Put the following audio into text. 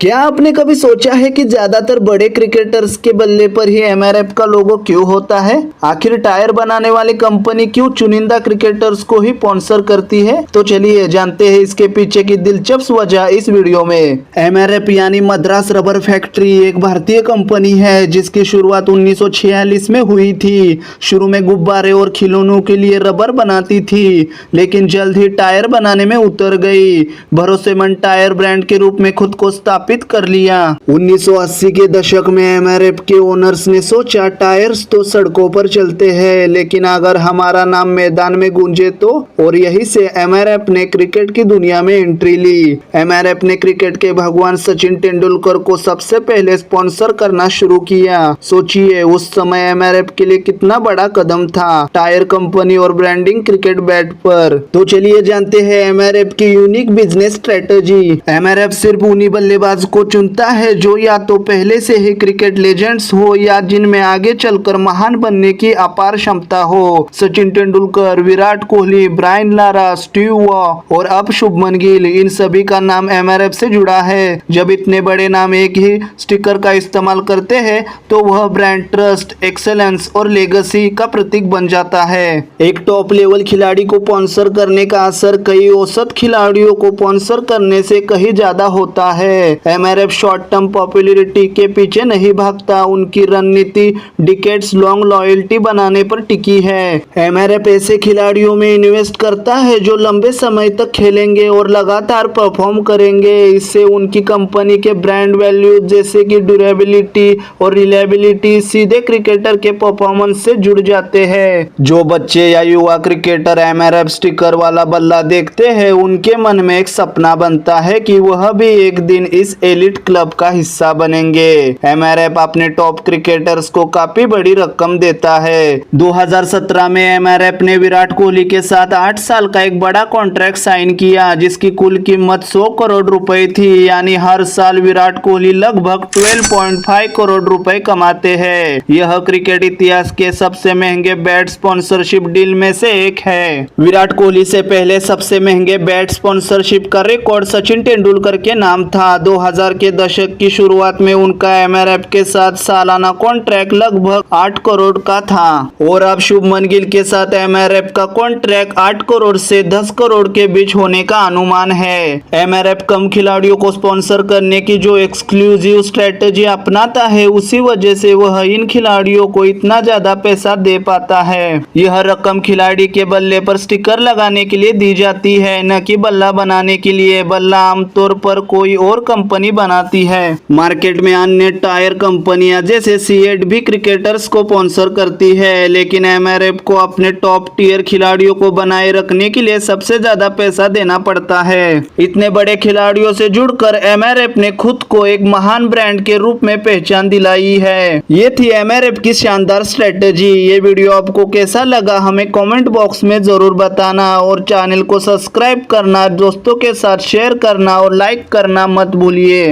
क्या आपने कभी सोचा है कि ज्यादातर बड़े क्रिकेटर्स के बल्ले पर ही एमआरएफ का लोगो क्यों होता है? आखिर टायर बनाने वाली कंपनी क्यों चुनिंदा क्रिकेटर्स को ही स्पॉन्सर करती है? तो चलिए जानते हैं इसके पीछे की दिलचस्प वजह इस वीडियो में। एमआरएफ यानी मद्रास रबर फैक्ट्री एक भारतीय कंपनी है जिसकी शुरुआत 1946 में हुई थी। शुरू में गुब्बारे और खिलौनों के लिए रबर बनाती थी, लेकिन जल्द ही टायर बनाने में उतर गई। भरोसेमंद टायर ब्रांड के रूप में खुद को स्थापित कर लिया। 1980 के दशक में एमआरएफ के ओनर्स ने सोचा टायर्स तो सड़कों पर चलते हैं, लेकिन अगर हमारा नाम मैदान में गूंजे तो, और यही से एमआरएफ ने क्रिकेट की दुनिया में एंट्री ली। एमआरएफ ने क्रिकेट के भगवान सचिन तेंदुलकर को सबसे पहले स्पॉन्सर करना शुरू किया। सोचिए उस समय एमआरएफ के लिए कितना बड़ा कदम था, टायर कंपनी और ब्रांडिंग क्रिकेट बैट पर। तो चलिए जानते हैं एमआरएफ की यूनिक बिजनेस स्ट्रेटेजी। एमआरएफ सिर्फ उन्हीं बल्लेबाज को चुनता है जो या तो पहले से ही क्रिकेट लेजेंड्स हो या जिनमें आगे चलकर महान बनने की अपार क्षमता हो। Sachin Tendulkar, Virat Kohli, Brian Lara, Steve Waugh और अब शुभमन गिल, इन सभी का नाम एमआरएफ से जुड़ा है। जब इतने बड़े नाम एक ही स्टिकर का इस्तेमाल करते हैं तो वह ब्रांड ट्रस्ट, एक्सेलेंस और लेगेसी का प्रतीक बन जाता है। एक टॉप लेवल खिलाड़ी को स्पॉन्सर करने का असर कई औसत खिलाड़ियों को स्पॉन्सर करने से कहीं ज्यादा होता है। एमआरएफ शॉर्ट टर्म पॉपुलैरिटी के पीछे नहीं भागता, उनकी रणनीति डिकेड्स लॉन्ग लॉयल्टी बनाने पर टिकी है। एमआरएफ ऐसे खिलाड़ियों में इन्वेस्ट करता है जो लंबे समय तक खेलेंगे और लगातार परफॉर्म करेंगे। इससे उनकी कंपनी के ब्रांड वैल्यू जैसे कि ड्यूरेबिलिटी और रिलायबिलिटी सीधे क्रिकेटर के परफॉर्मेंस से जुड़ जाते हैं। जो बच्चे या युवा क्रिकेटर एमआरएफ स्टिकर वाला बल्ला देखते हैं, उनके मन में एक सपना बनता है कि वह भी एक दिन इस एलिट क्लब का हिस्सा बनेंगे। एमआरएफ अपने टॉप क्रिकेटर्स को काफी बड़ी रकम देता है। 2017 में एमआरएफ ने विराट कोहली के साथ 8 साल का एक बड़ा कॉन्ट्रैक्ट साइन किया जिसकी कुल कीमत 100 करोड़ रुपए थी। यानी हर साल विराट कोहली लगभग 12.5 करोड़ रुपए कमाते हैं। यह क्रिकेट इतिहास के सबसे महंगे बैट स्पॉन्सरशिप डील में से एक है। विराट कोहली से पहले सबसे महंगे बैट स्पॉन्सरशिप का रिकॉर्ड सचिन तेंदुलकर के नाम था। 2000 के दशक की शुरुआत में उनका एमआरएफ के साथ सालाना कॉन्ट्रैक्ट लगभग 8 करोड़ का था, और अब शुभमन गिल के साथ एमआरएफ का कॉन्ट्रैक्ट 8 करोड़ से 10 करोड़ के बीच होने का अनुमान है। एमआरएफ कम खिलाड़ियों को स्पॉन्सर करने की जो एक्सक्लूसिव स्ट्रेटेजी अपनाता है, उसी वजह से वह इन खिलाड़ियों को इतना ज्यादा पैसा दे पाता है। यह रकम खिलाड़ी के बल्ले पर स्टिकर लगाने के लिए दी जाती है, न कि बल्ला बनाने के लिए। बल्ला आमतौर पर कोई और कंपनी बनाती है। मार्केट में अन्य टायर कंपनियां जैसे सीएट भी क्रिकेटर्स को स्पॉन्सर करती है, लेकिन एमआरएफ को अपने टॉप टियर खिलाड़ियों को बनाए रखने के लिए सबसे ज्यादा पैसा देना पड़ता है। इतने बड़े खिलाड़ियों से जुड़कर एमआरएफ ने खुद को एक महान ब्रांड के रूप में पहचान दिलाई है। ये थी एमआरएफ की शानदार स्ट्रेटेजी। ये वीडियो आपको कैसा लगा हमें कमेंट बॉक्स में जरूर बताना, और चैनल को सब्सक्राइब करना, दोस्तों के साथ शेयर करना और लाइक करना मत भूलिए।